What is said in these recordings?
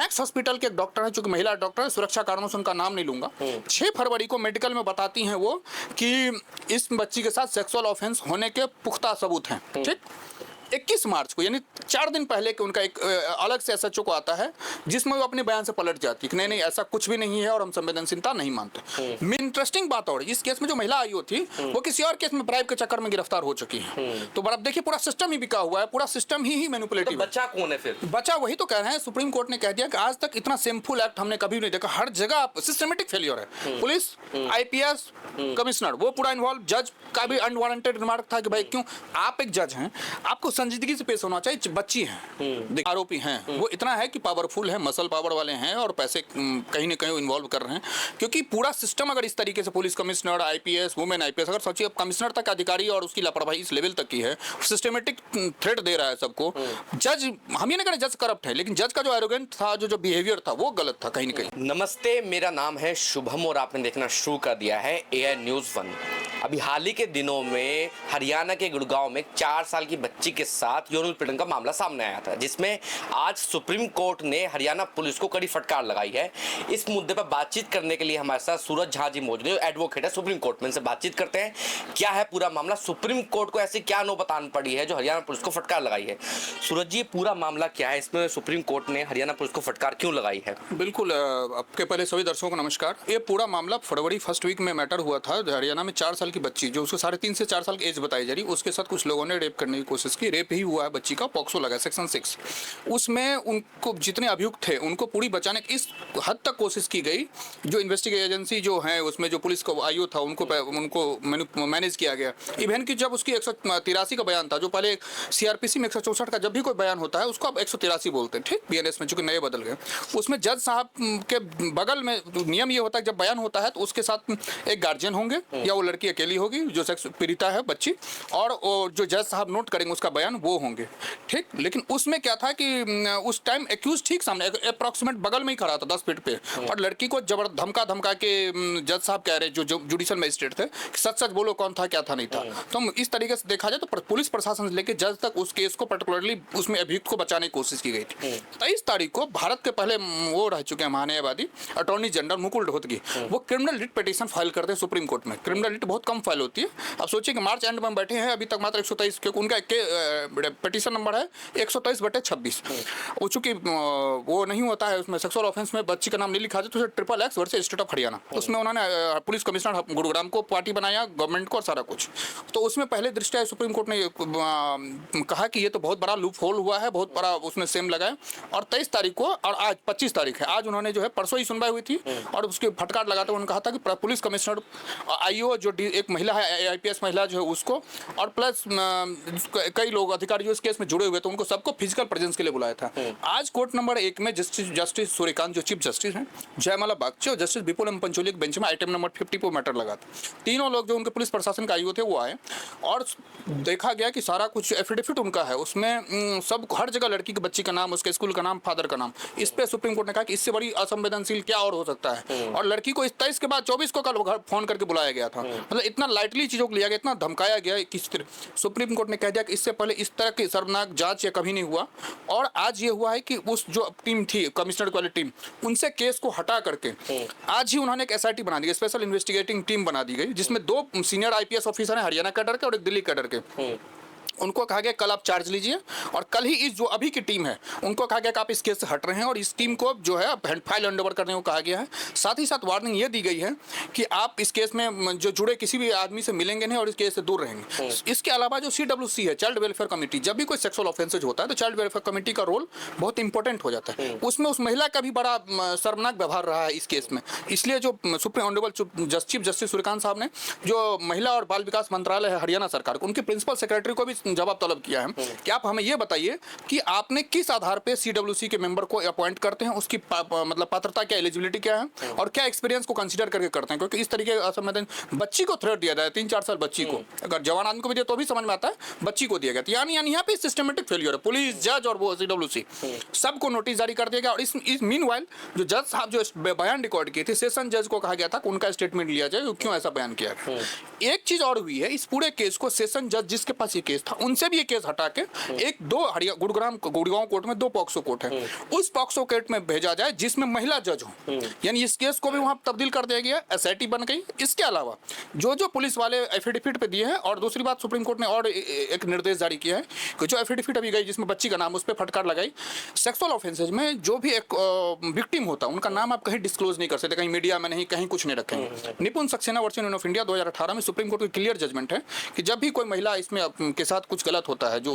Max hospital के एक doctor है, चूंकि महिला डॉक्टर है, सुरक्षा कारणों से उनका नाम नहीं लूंगा, 6 फरवरी को मेडिकल में बताती हैं वो कि इस बच्ची के साथ सेक्सुअल ऑफेंस होने के पुख्ता सबूत हैं। ठीक, 21 मार्च को यानी 4 दिन पहले कि उनका एक अलग से एसएचओ को आता है जिसमें वो अपने बयान से पलट जाती है कि नहीं ऐसा कुछ भी नहीं है और हम संवेदनशीलता नहीं मानते। इंटरेस्टिंग बात और इस केस में जो महिला आईओ थी वो किसी और केस में ब्राइब के चक्कर में गिरफ्तार हो चुकी है। तो अब देखिए पूरा सिस्टम ही बिका हुआ है, पूरा सिस्टम ही मैनिपुलेटिव। तो बच्चा कौन है फिर? बच्चा वही तो कह रहे हैं, सुप्रीम कोर्ट ने कह दिया कि आज तक इतना सिंपल एक्ट हमने कभी नहीं देखा, हर जगह सिस्टमेटिक फेलियर है। पुलिस, आईपीएस, कमिश्नर वो पूरा इन्वॉल्व, जज का भी अनवांटेड रिमार्क था कि भाई क्यों आप एक जज हैं, आपको संजीदगी से पेश होना चाहिए। बच्ची हैं, आरोपी हैं, वो इतना है कि पावरफुल है, मसल पावर वाले हैं और पैसे कहीं ना कहीं इन्वॉल्व कर रहे हैं, क्योंकि पूरा सिस्टम अगर इस तरीके से police commissioner, IPS, women IPS, अगर सोचिए कमिश्नर तक अधिकारी और उसकी लापरवाही इस लेवल तक की है, सिस्टमेटिक थ्रेट दे रहा है सबको। जज, हम ये नहीं कह रहे जज करप्ट है, लेकिन जज का जो एरोगेंट था, जो बिहेवियर था वो गलत था कहीं ना कहीं। नमस्ते, मेरा नाम है शुभम और आपने देखना शुरू कर दिया है एआई न्यूज़ 1। अभी हाल ही के दिनों में हरियाणा के गुड़गांव में 4 साल की बच्ची के साथ यौन उत्पीड़न का मामला सामने आया था, जिसमें आज सुप्रीम कोर्ट ने हरियाणा पुलिस को कड़ी फटकार लगाई है। इस मुद्दे पर बातचीत करने के लिए हमारे साथ सूरज झा जी मौजूद है, एडवोकेट है सुप्रीम कोर्ट में। इनसे बातचीत करते हैं, क्या है पूरा मामला, सुप्रीम कोर्ट को ऐसी क्या नौबतान पड़ी है जो हरियाणा पुलिस को फटकार लगाई है। सूरज जी, पूरा मामला क्या है, इसमें सुप्रीम कोर्ट ने हरियाणा पुलिस को फटकार क्यों लगाई है? बिल्कुल, आपके पहले सभी दर्शकों को नमस्कार। ये पूरा मामला फरवरी फर्स्ट वीक में मैटर हुआ था। हरियाणा में 4 साल की बच्ची, जो उसको 3.5 से 4 साल की एज बताई जा रही, उसके साथ कुछ लोगों ने रेप करने की कोशिश की। रेप ही हुआ है बच्ची का, पॉक्सो लगा सेक्शन 6। उसमें उनको जितने अभियुक्त थे उनको पूरी बचाने की इस हद तक कोशिश की गई, जो इन्वेस्टिगेशन एजेंसी जो है उसमें जो पुलिस का आईओ था उनको मैनेज किया गया। इवन की जब उसकी 183 का बयान था, जो पहले सीआरपीसी में 164 का जब भी कोई बयान होता है उसको अब 183 बोलते हैं, ठीक, बीएनएस में, चूंकि नए बदल गए। उसमें जज साहब के बगल में नियम ये होता है जब बयान होता है तो उसके साथ एक गार्जियन होंगे या वो लड़की अकेली होगी जो सेक्स पीड़िता है बच्ची, और जो जज साहब नोट करेंगे उसका बयान वो होंगे, ठीक। लेकिन उसमें क्या था कि उस टाइम एक्यूज ठीक सामने अप्रॉक्सीमेट बगल में ही खड़ा था 10 फीट पे, और लड़की को धमका के जज साहब कह रहे जो जुडिशियल मजिस्ट्रेट थे सच बोलो कौन था क्या था नहीं था। तो इस तरीके से देखा जाए तो पुलिस प्रशासन से लेकर जज तक उस केस को पर्टिकुलरली उसमें अभियुक्त को बचाने की कोशिश की गई थी। 23 तारीख को भारत के पहले वो रह चुके हैं महान्यायवादी अटॉर्नी जनरल मुकुल रोहतगी, वो क्रिमिनल रिट पिटीशन फाइल करते हैं सुप्रीम कोर्ट में। क्रिमिनल रिट बहुत कम फाइल होती है। अब सोचिए कि मार्च एंड में बैठे हैं, अभी तक मात्र 123, क्योंकि उनका पिटीशन नंबर है 123/26। वो चूंकि वो नहीं होता है उसमें सेक्सुअल ऑफेंस में बच्ची का नाम नहीं लिखा जाता, तो XXX versus state of Haryana, उसमें उन्होंने पुलिस कमिश्नर गुरुग्राम को पार्टी बनाया, गवर्नमेंट को, और सारा कुछ। तो उसमें पहले दृष्टया सुप्रीम कोर्ट ने कहा कि ये तो बहुत बड़ा लूप होल हुआ है, बहुत बड़ा उसमें सेम लगाए। और 23 तारीख को, और आज 25 तारीख है, आज उन्होंने जो है परसों ही सुनवाई हुई थी और उसके फटकार लगाते उन्होंने कहा था कि पुलिस कमिश्नर आईओ जो एक महिला है, आईपीएस महिला जो है उसको, और प्लस कई लोग अधिकारी जो इस केस में जुड़े हुए थे उनको सबको फिजिकल प्रेजेंस के लिए बुलाया था। आज कोर्ट नंबर 1 में जस्टिस सूर्यकांत जो चीफ जस्टिस हैं, जयमाला बागची और जस्टिस विपुल एम पंचोली के बेंच में आइटम नंबर 50 पर मैटर लगा था। तीनों लोग जो उनके पुलिस प्रशासन का आईओ थे वो आए और देखा गया कि सारा कुछ एफिडेविट उनका है, उसमें सब हर जगह लड़की के बच्ची का नाम, उसके स्कूल का नाम, फादर का नाम। इस पे सुप्रीम कोर्ट ने कहा कि इससे बड़ी असंवेदनशील क्या और हो सकता है। और लड़की को 23 के बाद 24 को कल फोन करके बुलाया गया था। मतलब इतना लाइटली चीजों को लिया गया, इतना धमकाया गया किस तरह। सुप्रीम कोर्ट ने कह दिया कि इससे पहले इस तरह की शर्मनाक जांच या कभी नहीं हुआ। और आज ये हुआ है कि उस जो टीम थी कमिश्नर वाली टीम, उनसे केस को हटा करके आज ही उन्होंने एक एसआईटी बना दी, स्पेशल इन्वेस्टिगेटिंग टीम बना दी गई, जिसमें 2 सीनियर आईपीएस ऑफिसर हैं हरियाणा कैडर के और एक दिल्ली कैडर के। उनको कहा गया कल आप चार्ज लीजिए, और कल ही इस जो अभी की टीम है उनको कहा गया कि आप इस केस से हट रहे हैं, और इस टीम को जो है फाइल हैंडओवर करने को कहा गया है। साथ ही साथ वार्निंग ये दी गई है कि आप इस केस में जो जुड़े किसी भी आदमी से मिलेंगे नहीं और इस केस से दूर रहेंगे। इसके अलावा जो CWC है, चाइल्ड वेलफेयर कमेटी, जब भी कोई सेक्सुअल ऑफेंसेज होता है तो चाइल्ड वेलफेयर कमेटी का रोल बहुत इंपॉर्टेंट हो जाता है। उसमें उस महिला का भी बड़ा शर्मनाक व्यवहार रहा है इस केस में। इसलिए जो supreme honourable chief justice Suryakant साहब ने जो महिला और बाल विकास मंत्रालय है हरियाणा सरकार को, उनके प्रिंसिपल सेक्रेटरी को भी जवाब तलब किया है कि आप हमें यह बताइए कि आपने किस आधार पे CWC के मेंबर को अपॉइंट करते हैं, उसकी मतलब पात्रता क्या, एलिजिबिलिटी क्या है, और क्या एक्सपीरियंस को कंसीडर करके करते हैं। क्योंकि इस तरीके असंवेदन बच्ची को थ्रेट दिया जाए, 3-4 साल बच्ची को, अगर जवान आदमी को भी दिया तो भी समझ में आता है, बच्ची को दिया गया। यानी यहाँ पे सिस्टमेटिक फेलियर है। पुलिस, जज और वो CWC सबको नोटिस जारी कर दिया गया। और इस मीनवाइल जो जज साहब जो बयान रिकॉर्ड किए थे, सेशन जज को कहा गया था कि उनका स्टेटमेंट लिया जाए क्यों ऐसा बयान किया। एक चीज और हुई है, इस पूरे केस को सेशन जज जिसके पास ये केस था उनसे भी ये केस हटा के एक दो गुड़गांव कोर्ट में 2 पॉक्सो कोर्ट है, उस पॉक्सो कोर्ट में भेजा जाए जिसमें महिला जज हो। यानी इस केस को भी वहां तब्दील कर दिया गया, एसआईटी बन गई। इसके अलावा जो पुलिस वाले एफिडेविट पे दिए हैं, और दूसरी बात सुप्रीम कोर्ट ने और एक निर्देश जारी किया है कि जो एफिडेविट अभी गई जिसमें बच्ची का नाम, उस पर फटकार लगाई, सेक्सुअल ऑफेंसेज में जो भी एक विक्टिम होता है उनका नाम आप कहीं डिस्क्लोज नहीं कर सकते, कहीं मीडिया में नहीं, कहीं कुछ नहीं रखेंगे। निपुण Saxena versus union of India 2018 में सुप्रीम कोर्ट की क्लियर जजमेंट है कि जब भी कोई महिला इसमें के साथ कुछ गलत होता है, जो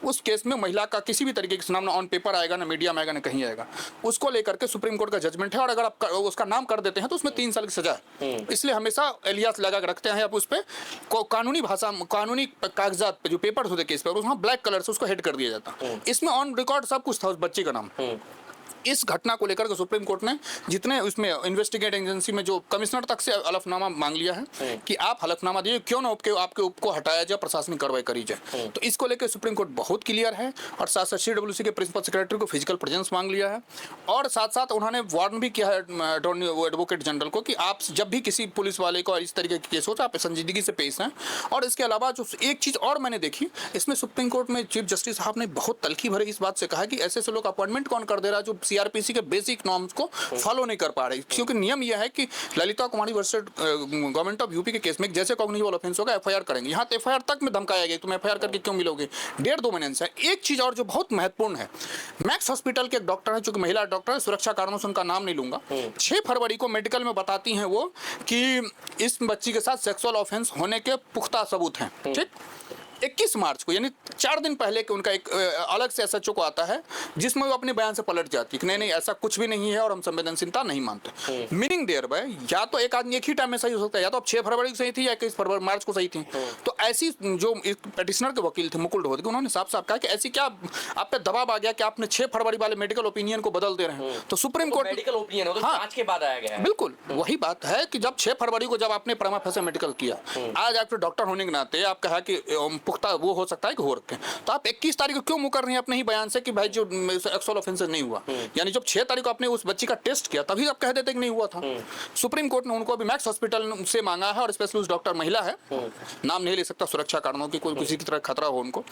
उस केस में महिला का किसी भी तरीके से नाम ना ऑन पेपर आएगा, ना मीडिया में आएगा, ना कहीं आएगा, उसको लेकर के सुप्रीम कोर्ट का जजमेंट है। और अगर आप उसका नाम कर देते हैं तो उसमें 3 साल की सजा है। इसलिए हमेशा एलियास लगा के रखते हैं, आप उस पर कानूनी भाषा, कानूनी कागजात पे जो पेपर होते केस पर, वहाँ ब्लैक कलर से उसको हेड कर दिया जाता। इसमें ऑन रिकॉर्ड सब कुछ था उस बच्चे का नाम। इस घटना को लेकर के सुप्रीम कोर्ट ने जितने उसमें इन्वेस्टिगेटिंग एजेंसी में जो कमिश्नर तक से हलफनामा मांग लिया है कि आप हलफनामा दिए, क्यों ना आपके उप को हटाया जाए, प्रशासनिक कार्रवाई करी जाए। तो इसको लेकर सुप्रीम कोर्ट बहुत क्लियर है। और साथ साथ CWC के प्रिंसिपल सेक्रेटरी को फिजिकल प्रेजेंस मांग लिया है, और साथ साथ उन्होंने वार्न भी किया है एडवोकेट जनरल को कि आप जब भी किसी पुलिस वाले को इस तरीके के केस हो तो आप संजीदगी से पेश हैं। और इसके अलावा जो एक चीज़ और मैंने देखी, इसमें सुप्रीम कोर्ट में चीफ जस्टिस साहब ने बहुत तल्खी भरे इस बात से कहा कि ऐसे लोग अपॉइंटमेंट कौन कर दे रहा है जो CRPC के बेसिक नॉर्म्स को फॉलो नहीं कर पा रहे। क्योंकि नियम यह है कि ललिता कुमारी वर्सेस गवर्नमेंट ऑफ यूपी के केस में जैसे कॉग्निजेबल ऑफेंस होगा FIR करेंगे, यहाँ तो FIR तक में धमकाया गया, तुम FIR करके क्यों मिलोगे, 1.5-2 महीने से। एक चीज़ और जो बहुत महत्वपूर्ण है, मैक्स हॉस्पिटल के एक डॉक्टर है, चूंकि महिला डॉक्टर है, सुरक्षा कारणों से उनका नाम नहीं लूंगा, 6 फरवरी को मेडिकल में बताती हैं वो कि इस बच्ची के साथ सेक्सुअल ऑफेंस होने के पुख्ता सबूत हैं। ठीक, 21 मार्च को यानी 4 दिन पहले के उनका एक अलग से SHO को आता है जिसमें वो अपने बयान से पलट जाती है कि नहीं ऐसा कुछ भी नहीं है और हम संवेदनशीलता नहीं मानते। मीनिंग देयर बाय या तो एक आदमी एक ही टाइम में सही हो सकता है, या तो अब 6 फरवरी को सही थी या 21 मार्च को सही थी। तो ऐसी जो पेटिशनर के वकील थे मुकुल रोहतगी, उन्होंने साफ साफ कहा कि ऐसी क्या आप पे दबाव आ गया कि आपने 6 फरवरी वाले मेडिकल ओपिनियन को बदल दे रहे हैं। तो सुप्रीम कोर्ट मेडिकल ओपिनियन हो तो जांच के बाद आया गया है। बिल्कुल वही बात है कि जब 6 फरवरी को जब आपने प्रमा फेसे मेडिकल किया, आज आपके डॉक्टर होने के नाते आप कहा कि पुख्ता वो हो सकता है कि हो रखे, तो आप 21 तारीख को क्यों मुकर रहे हैं अपने ही बयान से कि भाई जो सेक्सुअल ऑफेंसेस नहीं हुआ। यानी जब 6 तारीख को आपने उस बच्ची का टेस्ट किया तभी आप कह देते कि नहीं हुआ था। सुप्रीम कोर्ट ने उनको अभी मैक्स हॉस्पिटल से मांगा है, और स्पेशली उस डॉक्टर महिला है, नाम नहीं ले सकता सुरक्षा कारणों की, कोई किसी की तरह खतरा हो उनको,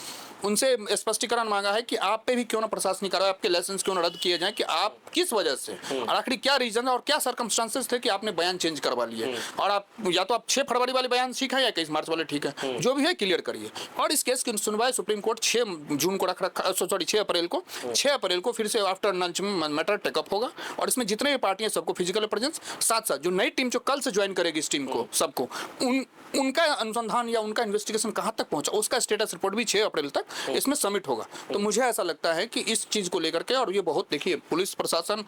उनसे स्पष्टीकरण मांगा है कि आप पे भी क्यों ना प्रशासनिक कार्रवाई, आपके लाइसेंस क्यों ना रद्द किए जाए, कि आप किस वजह से और आखिर क्या रीजन है और क्या सर्कमस्टांसेस थे कि आपने बयान चेंज करवा लिए। और आप या तो आप 6 फरवरी वाले बयान ठीक है या 21 मार्च वाले ठीक है, जो भी है क्लियर करिए। और इस केस की सुनवाई सुप्रीम कोर्ट 6 जून को रखा, सॉरी 6 अप्रैल को फिर से आफ्टर लंच में मैटर टेकअप होगा। और इसमें जितने भी पार्टियां सबको फिजिकल प्रेजेंस, साथ साथ जो नई टीम जो कल से ज्वाइन करेगी इस टीम को सबको उनका अनुसंधान या उनका इन्वेस्टिगेशन कहां तक पहुंचा उसका स्टेटस रिपोर्ट भी 6 अप्रैल तक इसमें सबमिट होगा। तो मुझे ऐसा लगता है कि इस चीज को लेकर के, और ये बहुत देखिए पुलिस प्रशासन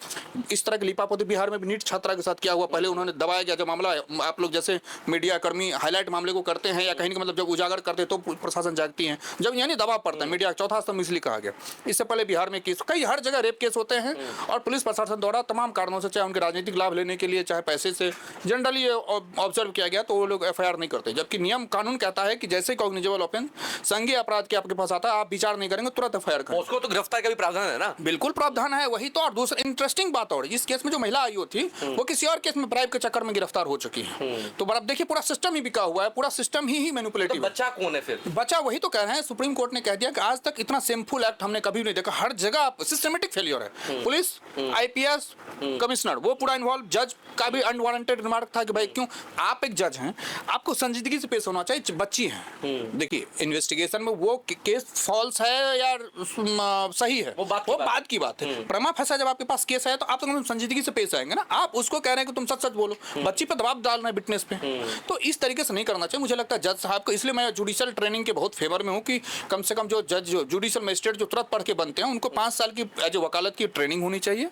इस तरह की लिपापोती बिहार में भी नीट छात्रा के साथ क्या हुआ, पहले उन्होंने दबाया गया जब मामला, आप लोग जैसे मीडिया कर्मी हाईलाइट मामले को करते हैं या कहीं मतलब जब उजागर करते हैं तो प्रशासन जागती है, जब यानी दबाव पड़ता है मीडिया, चौथा स्तंभ इसलिए कहा गया। इससे पहले बिहार में केस कई हर जगह रेप केस होते हैं, और पुलिस प्रशासन द्वारा तमाम कारणों से, चाहे उनके राजनीतिक लाभ लेने के लिए चाहे पैसे से, जनरली ऑब्जर्व किया गया तो वो लोग FIR नहीं करते। जबकि नियम कानून कहता है कि जैसे कॉग्निजेबल ऑफेंस संज्ञेय अपराध के आपके पास आता है, आप विचार नहीं करेंगे तुरंत FIR करें। उसको तो गिरफ्तार का भी प्रावधान है ना। बिल्कुल प्रावधान है, वही तो। और दूसरा इंटरेस्टिंग बात और इस केस में जो महिला आई हो थी वो किसी और केस में ब्राइब के चक्कर में गिरफ्तार हो चुकी है। तो अब देखिए पूरा सिस्टम ही बिका हुआ है, पूरा सिस्टम ही मैनिपुलेटिव। बच्चा कौन है फिर? बच्चा वही तो कह रहे हैं, सुप्रीम कोर्ट ने कह दिया कि आज तक इतना सिंपल एक्ट हमने कभी नहीं देखा, हर जगह सिस्टमेटिक फेलियर है। पुलिस, IPS, कमिश्नर वो पूरा इन्वॉल्व, जज का भी अनवारंटेड रिमार्क था कि भाई क्यों आप एक जज हैं, आपको संजीदगी से पेश होना चाहिए, बच्ची हैं। देखिए इन्वेस्टिगेशन में वो केस फॉल्स है या सही है वो बात की बात है। प्रमा फंसा जब आपके पास केस है तो आप तो संजीदगी से पेश आएंगे ना, आप उसको कह रहे हैं कि तुम सच सच बोलो, बच्ची पे दबाव डाल रहे हैं विटनेस पे। तो इस तरीके से नहीं करना चाहिए मुझे लगता है जज साहब को। इसलिए मैं जुडिशियल ट्रेनिंग के बहुत फेवर में हूँ कि कम से कम जो जज जो जुडिशियल मजिस्ट्रेट जो तुरंत पढ़ के बनते हैं उनको 5 साल की एज वकालत की ट्रेनिंग होनी चाहिए,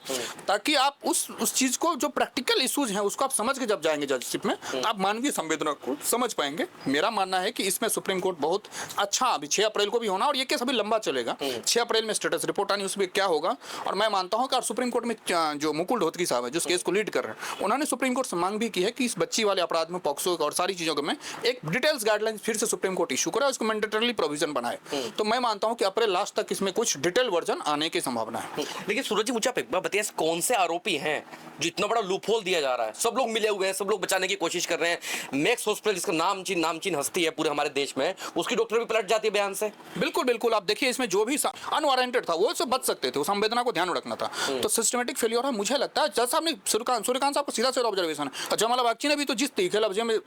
ताकि आप उस चीज को जो प्रैक्टिकल इश्यूज हैं उसको आप समझ के जब जाएंगे जजशिप में आप मानवीय संवेदना को समझ पाएंगे। मेरा मानना है कि इसमें सुप्रीम कोर्ट बहुत अच्छा, अभी 6 अप्रैल को भी होना और ये केस अभी लंबा चलेगा। 6 अप्रैल में स्टेटस रिपोर्ट आनी, उसमें क्या होगा। और मैं मानता हूं कि सुप्रीम कोर्ट में जो मुकुल रोहतगी साहब है जो केस को लीड कर रहे हैं, उन्होंने सुप्रीम कोर्ट से मांग भी की है कि इस बच्ची वाले अपराध में पॉक्सो और सारी चीजों में एक डिटेल्स गाइडलाइन फिर से सुप्रीम कोर्ट इशू करे, उसको मैंडेटरी प्रोविजन बनाए। तो मैं मानता हूं कि अप्रैल लास्ट तक इसमें कुछ डिटेल वर्जन आने की संभावना है। लेकिन सूरज जी, मुझे आप एक बार बताइए, कौन से आरोपी हैं जो इतना बड़ा लूपहोल दिया जा रहा है? सब लोग मिले हुए हैं, सब लोग बचाने की कोशिश कर रहे हैं। मैक्स हॉस्पिटल जिसका नामचीन हस्ती है पूरे हमारे देश में, उसकी डॉक्टर भी पलट जाती है बयान से। बिल्कुल बिल्कुल, आप देखिए इसमें जो भी अनवारंटेड था वो सब बच सकते थे, उस संवेदना को ध्यान में रखना था। तो सिस्टमेटिक फेलियर है। मुझे लगता है जैसा आपने सूर्यकांत साहब को सीधा ऑब्जर्वेशन है, जयमाला बागची ने भी तो जिस तीखे लफ्ज़ में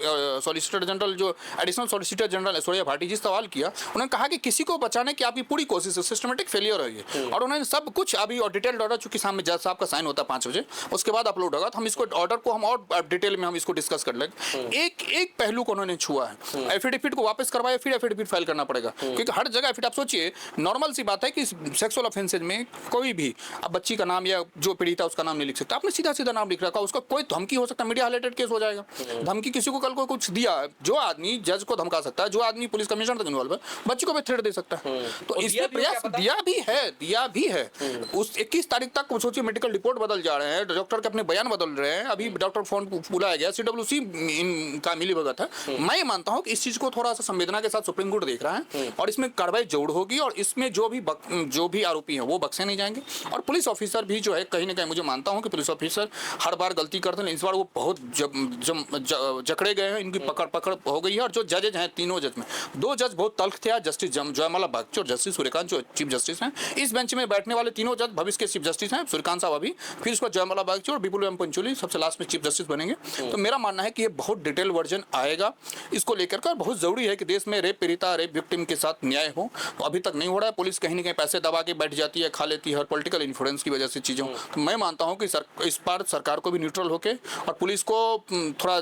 सॉलिसिटर जनरल जो additional solicitor general Aishwarya Bhati जिस सवाल किया, उन्होंने कहा कि किसी को बचाने की आपकी पूरी कोशिश है, सिस्टमेटिक फेलियर है ये। और उन्होंने सब कुछ अभी और डिटेल्ड ऑर्डर चूंकि सामने जज साहब का साइन होता है 5 बजे, उसके बाद अपलोड होगा, तो हम इसको ऑर्डर को हम और डिटेल में हम इसको डिस्कस कर लेंगे। एक पहलू को उन्होंने छुआ है, एफिडेविट को वापस करवाया, फिर एफिडेविट फाइल करना पड़ेगा, क्योंकि हर जगह एफिडेविट, आप सोचिए नॉर्मल सी बात है कि सेक्सुअल ऑफेंसेज में कोई भी अब बच्ची का नाम या जो पीड़िता उसका नाम नहीं लिख सकता, आपने सीधा सीधा नाम लिख रखा, उसका कोई धमकी हो सकता है, मीडिया हाइलाइटेड केस हो जाएगा। धमकी किसी को कल को कुछ दिया, जो आदमी जज को धमका सकता है, जो आदमी पुलिस कमिश्नर तक इन्वॉल्व है, बच्ची को भी थ्रेट दे सकता है। तो इसमें प्रयास दिया भी है। उस 21 तारीख तक सोचिए मेडिकल रिपोर्ट बदल जा रहे हैं, डॉक्टर के अपने बयान बदल रहे हैं, अभी डॉक्टर फोन बुलाया गया, CWC का मिली भगत है। मैं मानता हूं कि इस चीज को थोड़ा सा संवेदना के साथ सुप्रीम कोर्ट देख रहा है और इसमें कार्रवाई जरूर होगी, और इसमें जो भी आरोपी हैं वो बख्शे नहीं जाएंगे। और पुलिस ऑफिसर भी जो है कहीं ना कहीं मुझे मानता हूं कि पुलिस ऑफिसर हर बार गलती करते हैं, इस बार वो बहुत जकड़े गए हैं, इनकी पकड़ हो गई है। और जो जजेज हैं, तीनों जज में 2 जज बहुत तल्ख थे, जस्टिस जयमाला बागची और जस्टिस सूर्यकांत जो चीफ जस्टिस हैं। इस बेंच में बैठने वाले तीनों जज भविष्य के चीफ जस्टिस हैं, सूर्यकांत साहब अभी, फिर उसको जयमाला बागची और विपुल एम पंचोली सबसे लास्ट में चीफ जस्टिस बनेंगे। तो मेरा मानना है कि ये बहुत डिटेल वर्जन आएगा इसको लेकर कर। बहुत जरूरी है कि देश में रेप पीड़िता, रेप विक्टिम के साथ न्याय हो, तो अभी तक नहीं हो रहा है। पुलिस कहीं ना कहीं पैसे दबा के बैठ जाती है, खा लेती है, और पॉलिटिकल इन्फ्लुएंस की वजह से चीज़ों। तो मैं मानता हूं कि इस बार सरकार को भी न्यूट्रल होकर और पुलिस को थोड़ा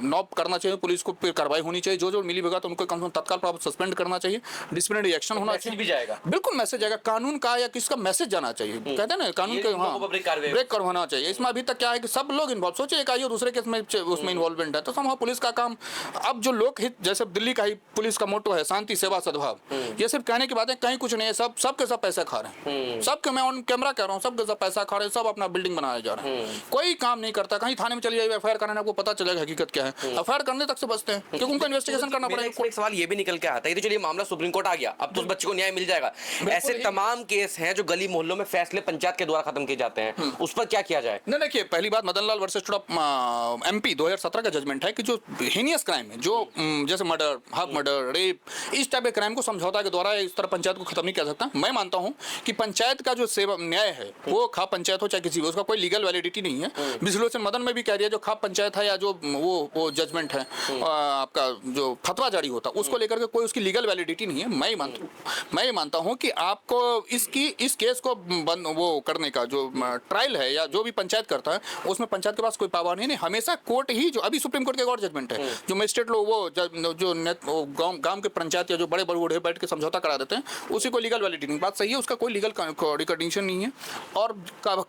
नॉब करना चाहिए, पुलिस को फिर कार्रवाई होनी चाहिए, जो मिली भगत उनको कम से कम तत्काल सस्पेंड करना चाहिए, डिसिप्लिनरी एक्शन होना चाहिए। भी जाएगा, बिल्कुल मैसेज जाएगा, कानून का या किसका मैसेज जाना चाहिए, कहते हैं ना कानून के, हाँ, ब्रेक करवाना चाहिए। इसमें अभी तक क्या है कि सब लोग इन्वॉल्व, सोचिए एक आइए दूसरे केस में उसमें इन्वॉल्वमेंट है, तो हम पुलिस का काम अब जो लोग हित, जैसे दिल्ली का ही पुलिस का मोटो है शांति सेवा सद्भाव, ये सिर्फ कहने की बात है, कहीं कुछ नहीं है, सबके सब पैसा खा रहे हैं, सबके, मैं ऑन कैमरा कह रहा हूँ, सबके सब पैसा खा रहे हैं, सब अपना बिल्डिंग बनाया जा रहा है, कोई काम नहीं करता। कहीं थाने में चली जाइए, FIR कराने, आपको पता चलेगा हकीकत क्या है, FIR करने तक से बचते हैं क्योंकि उनको इन्वेस्टिगेशन करना पड़ेगा। एक सवाल ये भी निकल के आता है, तो चलिए मामला सुप्रीम कोर्ट आ गया, अब तो उस बच्चे को न्याय मिल जाएगा। ऐसे तमाम केस हैं जो गली मोहल्लों में फैसले पंचायत के द्वारा खत्म किए जाते हैं, उस पर क्या किया जाए? नहीं, देखिए पहली बात, मदन लाल वर्सेस MP 2017 का जजमेंट है कि जो हीनियस क्राइम है, जो जैसे मर्डर, हक मर्डर, रेप, इस टाइप के क्राइम को समझौता के द्वारा इस तरह पंचायत को खत्म नहीं कर सकता। मैं मानता हूं कि पंचायत का जो सेवा न्याय है, वो खाप पंचायत हो चाहे किसी भी, उसका कोई लीगल वैलिडिटी नहीं है। विजिलेशन मदन में भी कह दिया, जो खाप पंचायत है या जो वो जजमेंट है आपका जो फतवा जारी होता है, उसको लेकर के कोई उसकी लीगल वैलिडिटी नहीं है। मैं मानता हूं कि आपको इस केस को वो करने का जो ट्रायल है या जो भी पंचायत करता है, उसमें पंचायत के पास कोई पावर नहीं। हमेशा कोर्ट ही, जो अभी सुप्रीम कोर्ट के और जजमेंट है, जो मजिस्ट्रेट लोग वो गांव के पंचायत या जो बड़े बूढ़े बैठ के समझौता करा देते हैं, उसी को लीगल वैलिडिटी नहीं, बात सही है, उसका कोई लीगल रिकॉर्डिंग नहीं है। और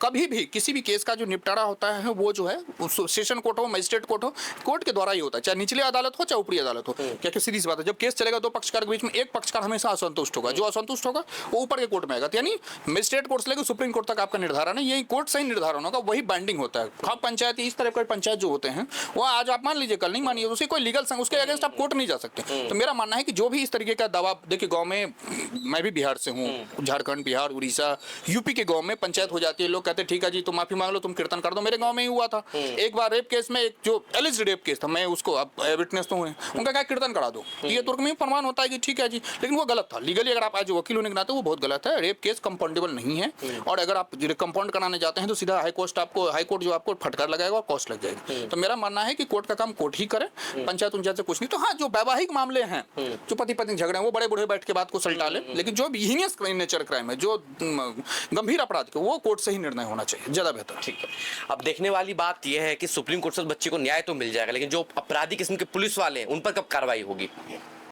कभी भी किसी भी केस का जो निपटारा होता है वो जो है सेशन कोर्ट हो, मजिस्ट्रेट कोर्ट हो, कोर्ट के द्वारा ही होता है, चाहे निचली अदालत हो चाहे ऊपरी अदालत हो। क्या सीधी सी बात है, जब केस चलेगा दो पक्षकार के बीच में, एक पक्षकार हमेशा असंतुष्ट होगा, जो असंतुष्ट होगा वो ऊपर के कोर्ट में आएगा। यानी मजिस्ट्रेट कोर्ट से लेकर सुप्रीम कोर्ट तक आपका निर्धारण है, यही कोर्ट से ही निर्धारण होगा, वही बाइंडिंग होता है। खाप पंचायत, इस तरह के पंचायत जो होते हैं, वो आज आप मान लीजिए कल नहीं मानिए, उसे कोई लीगल उसके अगेंस्ट आप कोर्ट नहीं जा सकते। तो मेरा मानना है कि जो भी इस तरीके का दावा, देखिए गांव में, मैं भी बिहार से हूँ, झारखंड, बिहार, उड़ीसा, यूपी के गांव में पंचायत हो जाती है, लोग कहते हैं ठीक है जी, तुम माफी मांग लो, तुम कीर्तन कर दो। मेरे गांव में ही हुआ था एक बार रेप केस में, एक जो एलिज रेप केस था, मैं उसको अब विटनेस तो हुए, उनका क्या कीर्तन करा दो, ये तुर्क में प्रमाण होता है कि ठीक है जी, लेकिन वो गलत था लीगली। अगर आप आज वकील होने के नाते, वो बहुत गलत है, रेप केस कंपाउंडेबल नहीं है, और अगर आप कंपाउंड कराने जाते हैं तो सीधा हाई कोर्ट जो आपको फटकार लगाएगा और कॉस्ट लग जाएगी। तो मेरा मानना है कि कोर्ट का काम कोर्ट ही करे, पंचायत उनचायत से कुछ नहीं। तो हाँ, जो वैवाहिक मामले हैं, जो पति पत्नी झगड़े हैं, वो बड़े बूढ़े बैठ के बात को सलटा ले, लेकिन जो हीनियस नेचर क्राइम है, जो गंभीर अपराध के, वो कोर्ट से ही निर्णय होना चाहिए, ज्यादा बेहतर। ठीक है, अब देखने वाली बात यह है कि सुप्रीम कोर्ट से बच्चे को न्याय तो मिल जाएगा, लेकिन जो अपराधी किस्म के पुलिस वाले हैं, उन पर कब कार्रवाई होगी?